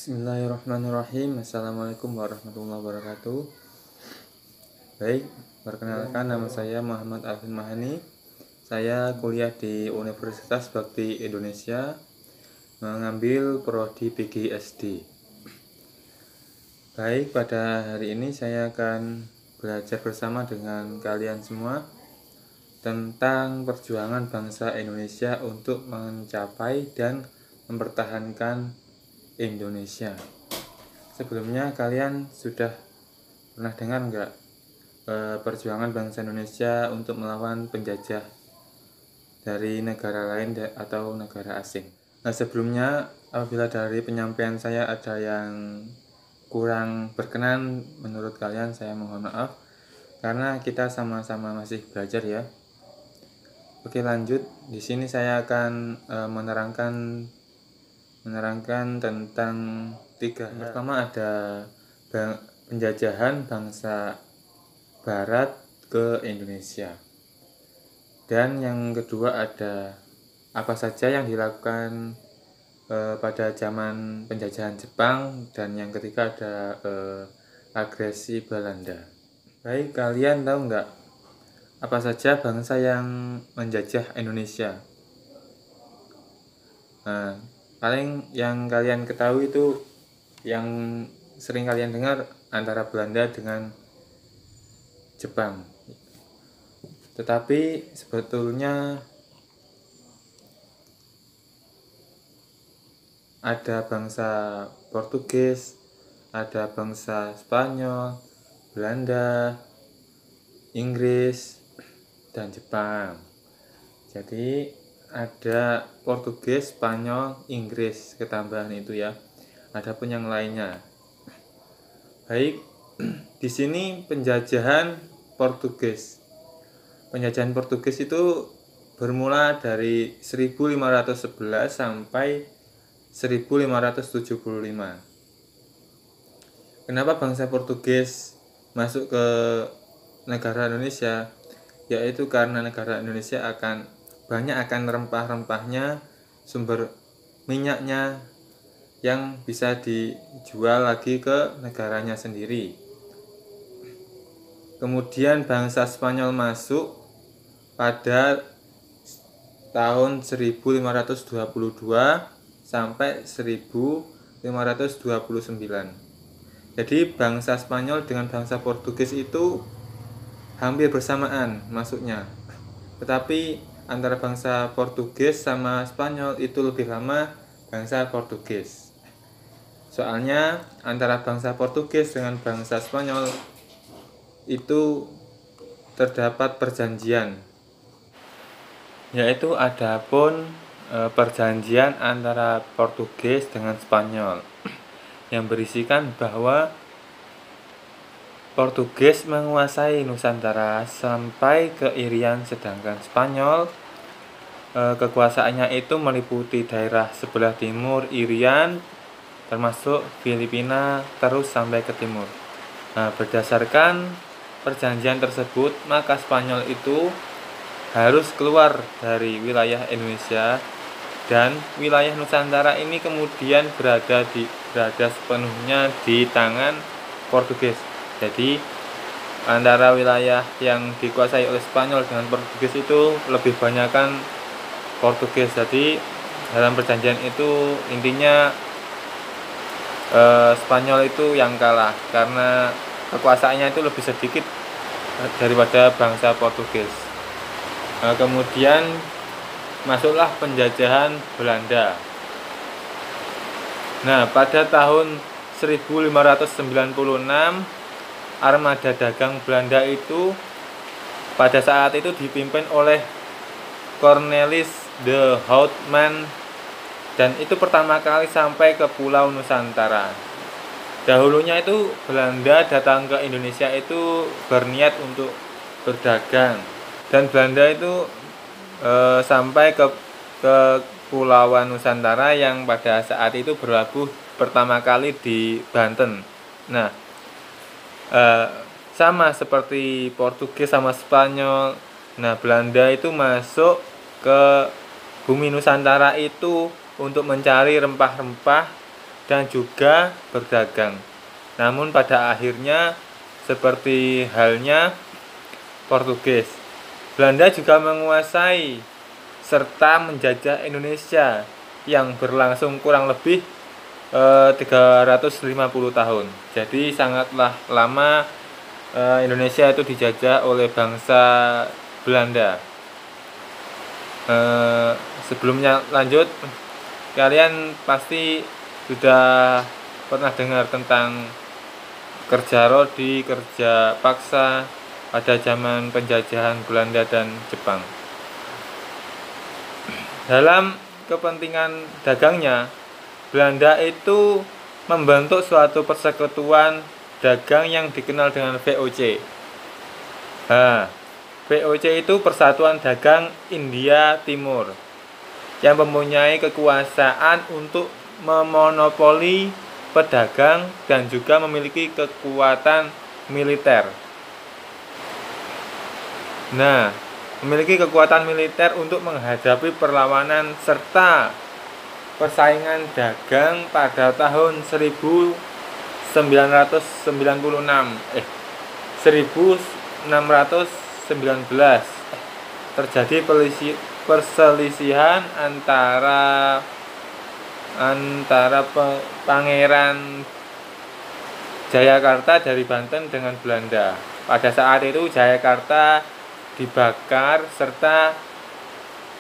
Bismillahirrahmanirrahim. Assalamualaikum warahmatullahi wabarakatuh. Baik, perkenalkan nama saya Muhammad Alvin Mahani. Saya kuliah di Universitas Bakti Indonesia, mengambil prodi PGSD. Baik, pada hari ini saya akan belajar bersama dengan kalian semua tentang perjuangan bangsa Indonesia untuk mencapai dan mempertahankan Indonesia. Sebelumnya kalian sudah pernah dengar nggak perjuangan bangsa Indonesia untuk melawan penjajah dari negara lain atau negara asing? Nah, sebelumnya apabila dari penyampaian saya ada yang kurang berkenan menurut kalian, saya mohon maaf karena kita sama-sama masih belajar ya. Oke, lanjut. Di sini saya akan menerangkan tentang tiga hal. Pertama ada penjajahan bangsa Barat ke Indonesia, dan yang kedua ada apa saja yang dilakukan pada zaman penjajahan Jepang, dan yang ketiga ada agresi Belanda. Baik, kalian tahu nggak apa saja bangsa yang menjajah Indonesia? Nah, paling yang kalian ketahui itu yang sering kalian dengar antara Belanda dengan Jepang. Tetapi sebetulnya ada bangsa Portugis, ada bangsa Spanyol, Belanda, Inggris, dan Jepang. Jadi ada Portugis, Spanyol, Inggris ketambahan itu ya. Adapun yang lainnya. Baik, di sini penjajahan Portugis. Penjajahan Portugis itu bermula dari 1511 sampai 1575. Kenapa bangsa Portugis masuk ke negara Indonesia? Yaitu karena negara Indonesia banyak akan rempah-rempahnya, sumber minyaknya yang bisa dijual lagi ke negaranya sendiri. Kemudian bangsa Spanyol masuk pada tahun 1522 sampai 1529. Jadi bangsa Spanyol dengan bangsa Portugis itu hampir bersamaan masuknya. Tetapi antara bangsa Portugis sama Spanyol itu lebih lama bangsa Portugis. Soalnya antara bangsa Portugis dengan bangsa Spanyol itu terdapat perjanjian, yaitu adapun perjanjian antara Portugis dengan Spanyol yang berisikan bahwa Portugis menguasai Nusantara sampai ke Irian, sedangkan Spanyol kekuasaannya itu meliputi daerah sebelah timur Irian, termasuk Filipina, terus sampai ke timur. Nah, berdasarkan perjanjian tersebut, maka Spanyol itu harus keluar dari wilayah Indonesia, dan wilayah Nusantara ini kemudian berada sepenuhnya di tangan Portugis. Jadi antara wilayah yang dikuasai oleh Spanyol dengan Portugis itu lebih banyakkan Portugis. Jadi dalam perjanjian itu intinya Spanyol itu yang kalah karena kekuasaannya itu lebih sedikit daripada bangsa Portugis. Nah, kemudian masuklah penjajahan Belanda. Nah, pada tahun 1596 armada dagang Belanda itu pada saat itu dipimpin oleh Cornelis de Houtman, dan itu pertama kali sampai ke Pulau Nusantara. Dahulunya itu Belanda datang ke Indonesia itu berniat untuk berdagang, dan Belanda itu sampai ke Kepulauan Nusantara yang pada saat itu berlabuh pertama kali di Banten. Nah, sama seperti Portugis sama Spanyol. Nah, Belanda itu masuk ke bumi Nusantara itu untuk mencari rempah-rempah dan juga berdagang. Namun pada akhirnya seperti halnya Portugis, Belanda juga menguasai serta menjajah Indonesia yang berlangsung kurang lebih 350 tahun. Jadi sangatlah lama Indonesia itu dijajah oleh bangsa Belanda. Sebelumnya lanjut, kalian pasti sudah pernah dengar tentang kerja rodi, kerja paksa pada zaman penjajahan Belanda dan Jepang. Dalam kepentingan dagangnya, Belanda itu membentuk suatu persekutuan dagang yang dikenal dengan VOC. VOC itu Persatuan Dagang India Timur yang mempunyai kekuasaan untuk memonopoli pedagang dan juga memiliki kekuatan militer. Memiliki kekuatan militer untuk menghadapi perlawanan serta persaingan dagang pada tahun 1619 terjadi perselisihan antara Pangeran Jayakarta dari Banten dengan Belanda. Pada saat itu Jayakarta dibakar serta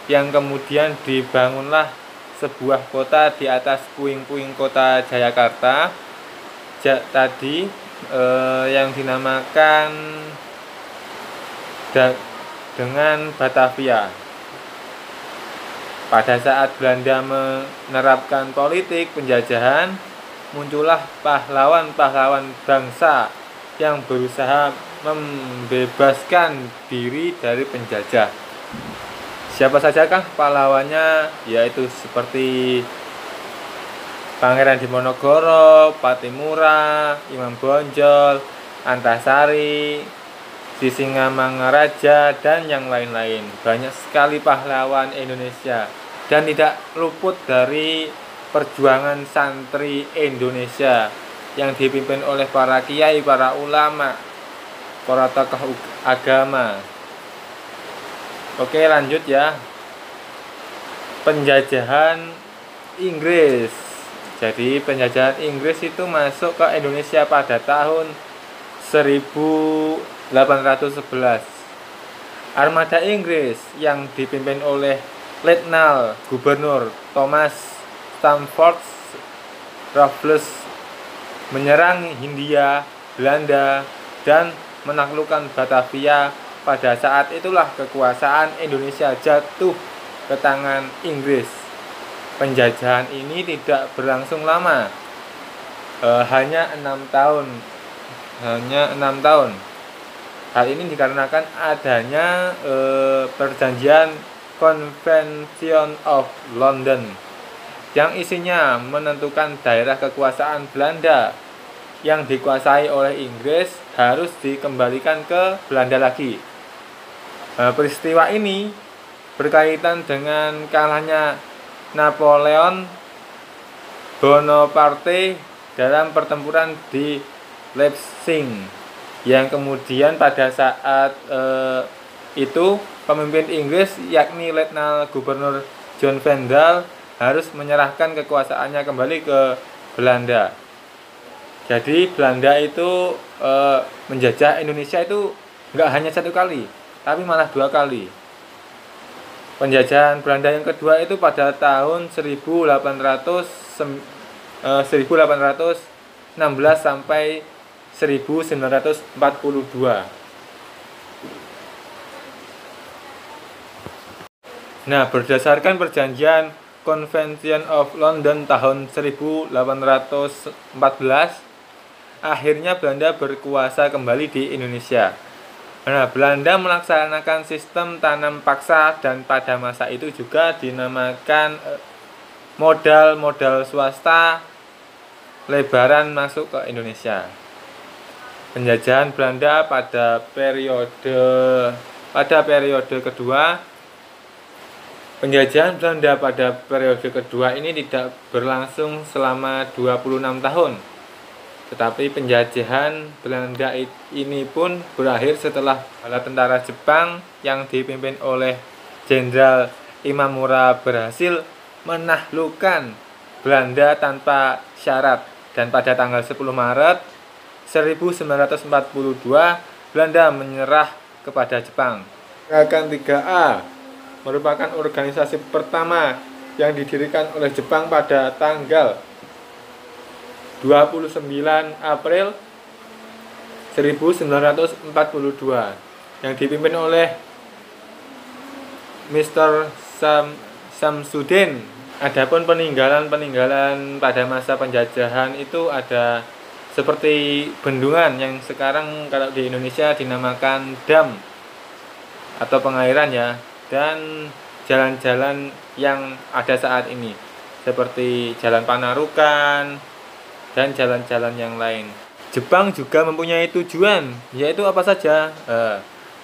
yang kemudian dibangunlah sebuah kota di atas puing-puing kota Jayakarta yang dinamakan dengan Batavia. Pada saat Belanda menerapkan politik penjajahan, muncullah pahlawan-pahlawan bangsa yang berusaha membebaskan diri dari penjajah. Siapa sajakah pahlawannya? Yaitu seperti Pangeran Diponegoro, Patimura, Imam Bonjol, Antasari, Sisingamangaraja, dan yang lain-lain. Banyak sekali pahlawan Indonesia dan tidak luput dari perjuangan santri Indonesia yang dipimpin oleh para kiai, para ulama, para tokoh agama. Oke, lanjut ya. Penjajahan Inggris. Jadi penjajahan Inggris itu masuk ke Indonesia pada tahun 1811. Armada Inggris yang dipimpin oleh Letnan Gubernur Thomas Stamford Raffles menyerang Hindia Belanda dan menaklukkan Batavia. Pada saat itulah kekuasaan Indonesia jatuh ke tangan Inggris. Penjajahan ini tidak berlangsung lama, hanya 6 tahun. Hal ini dikarenakan adanya perjanjian Convention of London yang isinya menentukan daerah kekuasaan Belanda yang dikuasai oleh Inggris harus dikembalikan ke Belanda lagi. Peristiwa ini berkaitan dengan kalahnya Napoleon Bonaparte dalam pertempuran di Leipzig, yang kemudian pada saat itu pemimpin Inggris yakni Letnan Gubernur John Vendale harus menyerahkan kekuasaannya kembali ke Belanda. Jadi Belanda itu menjajah Indonesia itu nggak hanya 1 kali, tapi malah 2 kali. Penjajahan Belanda yang kedua itu pada tahun 1816 sampai 1942. Berdasarkan perjanjian Convention of London tahun 1814, akhirnya Belanda berkuasa kembali di Indonesia. Belanda melaksanakan sistem tanam paksa dan pada masa itu juga dinamakan modal swasta lebaran masuk ke Indonesia. Penjajahan Belanda pada periode kedua Penjajahan Belanda pada periode kedua ini tidak berlangsung selama 26 tahun. Tetapi penjajahan Belanda ini pun berakhir setelah bala tentara Jepang yang dipimpin oleh Jenderal Imamura berhasil menaklukkan Belanda tanpa syarat, dan pada tanggal 10 Maret 1942 Belanda menyerah kepada Jepang. Gerakan 3A merupakan organisasi pertama yang didirikan oleh Jepang pada tanggal 29 April 1942 yang dipimpin oleh Mr. Samsudin. Adapun peninggalan pada masa penjajahan itu ada seperti bendungan yang sekarang kalau di Indonesia dinamakan dam atau pengairan ya, dan jalan-jalan yang ada saat ini seperti Jalan Panarukan dan jalan-jalan yang lain. Jepang juga mempunyai tujuan, yaitu apa saja?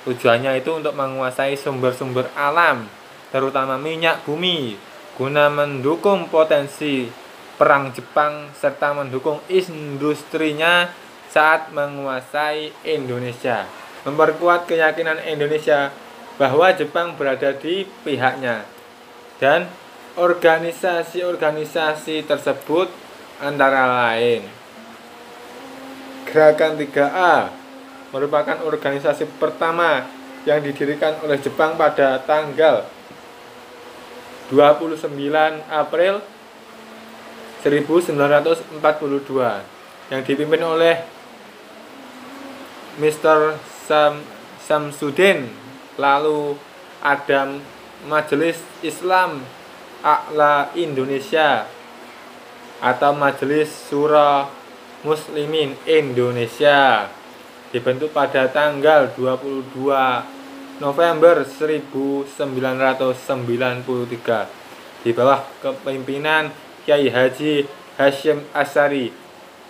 Tujuannya itu untuk menguasai sumber-sumber alam, terutama minyak bumi, guna mendukung potensi perang Jepang serta mendukung industrinya saat menguasai Indonesia. Memperkuat keyakinan Indonesia bahwa Jepang berada di pihaknya, dan organisasi-organisasi tersebut antara lain Gerakan 3A merupakan organisasi pertama yang didirikan oleh Jepang pada tanggal 29 April 1942 yang dipimpin oleh Mr. Samsudin. Lalu ada Majelis Islam A'la Indonesia atau Majelis Syura Muslimin Indonesia, dibentuk pada tanggal 22 November 1993 di bawah kepemimpinan Kyai Haji Hasyim Asy'ari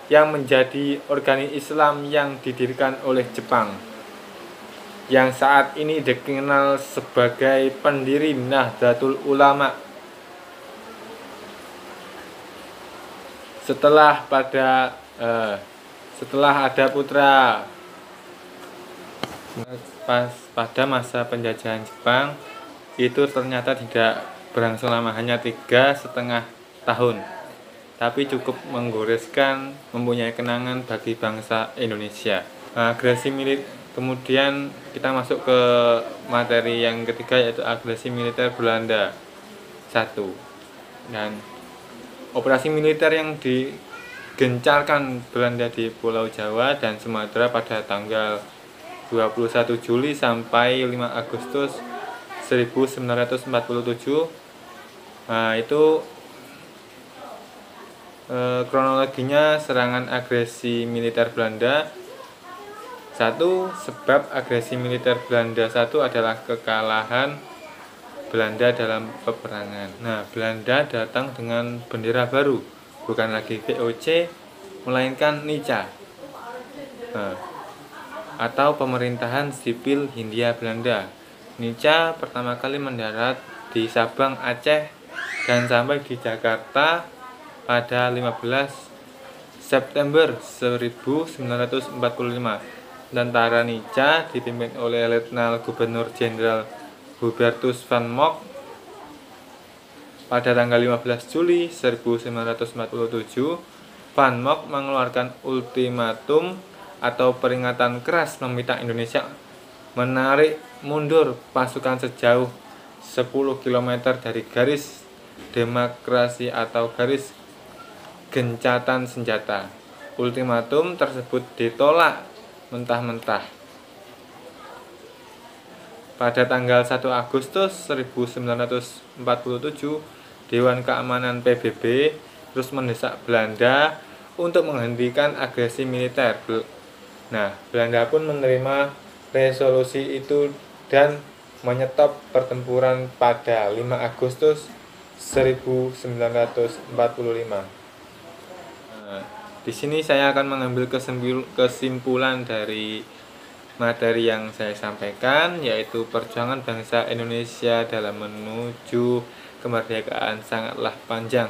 yang menjadi organisasi Islam yang didirikan oleh Jepang, yang saat ini dikenal sebagai pendiri Nahdlatul Ulama. Setelah ada putra pada masa penjajahan Jepang itu ternyata tidak berlangsung lama, hanya 3,5 tahun, tapi cukup menggoreskan, mempunyai kenangan bagi bangsa Indonesia. Agresi militer. Kemudian kita masuk ke materi yang ketiga, yaitu agresi militer Belanda 1. Dan operasi militer yang digencarkan Belanda di Pulau Jawa dan Sumatera pada tanggal 21 Juli sampai 5 Agustus 1947. Itu kronologinya serangan agresi militer Belanda. 1. Sebab agresi militer Belanda 1 adalah kekalahan Belanda dalam peperangan. Belanda datang dengan bendera baru, bukan lagi VOC, melainkan NICA, atau Pemerintahan Sipil Hindia Belanda. NICA pertama kali mendarat di Sabang, Aceh, dan sampai di Jakarta pada 15 September 1945. Tentara NICA dipimpin oleh Letnan Gubernur Jenderal Hubertus van Mock. Pada tanggal 15 Juli 1947, Van Mock mengeluarkan ultimatum atau peringatan keras meminta Indonesia menarik mundur pasukan sejauh 10 km dari garis demarkasi atau garis gencatan senjata. Ultimatum tersebut ditolak mentah-mentah. Pada tanggal 1 Agustus 1947, Dewan Keamanan PBB terus mendesak Belanda untuk menghentikan agresi militer. Belanda pun menerima resolusi itu dan menyetop pertempuran pada 5 Agustus 1945. Di sini saya akan mengambil kesimpulan dari materi yang saya sampaikan, yaitu perjuangan bangsa Indonesia dalam menuju kemerdekaan sangatlah panjang,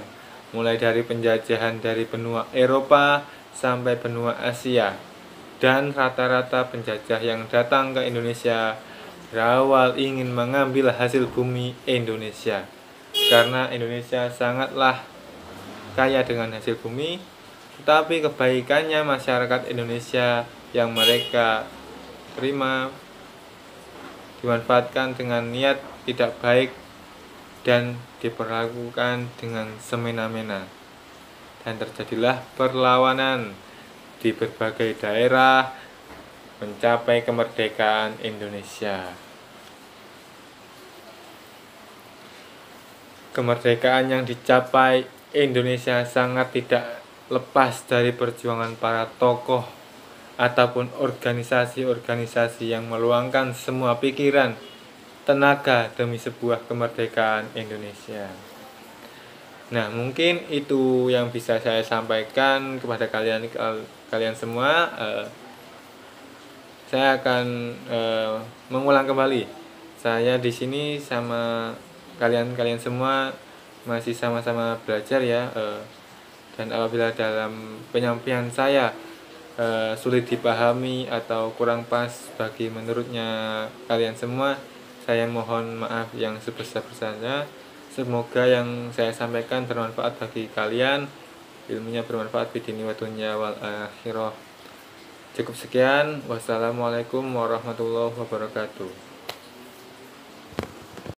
mulai dari penjajahan dari benua Eropa sampai benua Asia, dan rata-rata penjajah yang datang ke Indonesia berawal ingin mengambil hasil bumi Indonesia, karena Indonesia sangatlah kaya dengan hasil bumi, tetapi kebaikannya masyarakat Indonesia yang mereka terima dimanfaatkan dengan niat tidak baik dan diperlakukan dengan semena-mena, dan terjadilah perlawanan di berbagai daerah mencapai kemerdekaan Indonesia. Kemerdekaan yang dicapai Indonesia sangat tidak lepas dari perjuangan para tokoh ataupun organisasi-organisasi yang meluangkan semua pikiran, tenaga demi sebuah kemerdekaan Indonesia. Nah, mungkin itu yang bisa saya sampaikan kepada kalian semua. Saya akan mengulang kembali. Saya di sini sama kalian semua masih sama-sama belajar ya. Dan apabila dalam penyampaian saya sulit dipahami atau kurang pas bagi menurutnya kalian semua, saya mohon maaf yang sebesar-besarnya. Semoga yang saya sampaikan bermanfaat bagi kalian, ilmunya bermanfaat di dunia wa dunya wal akhirah. Cukup sekian. Wassalamualaikum warahmatullahi wabarakatuh.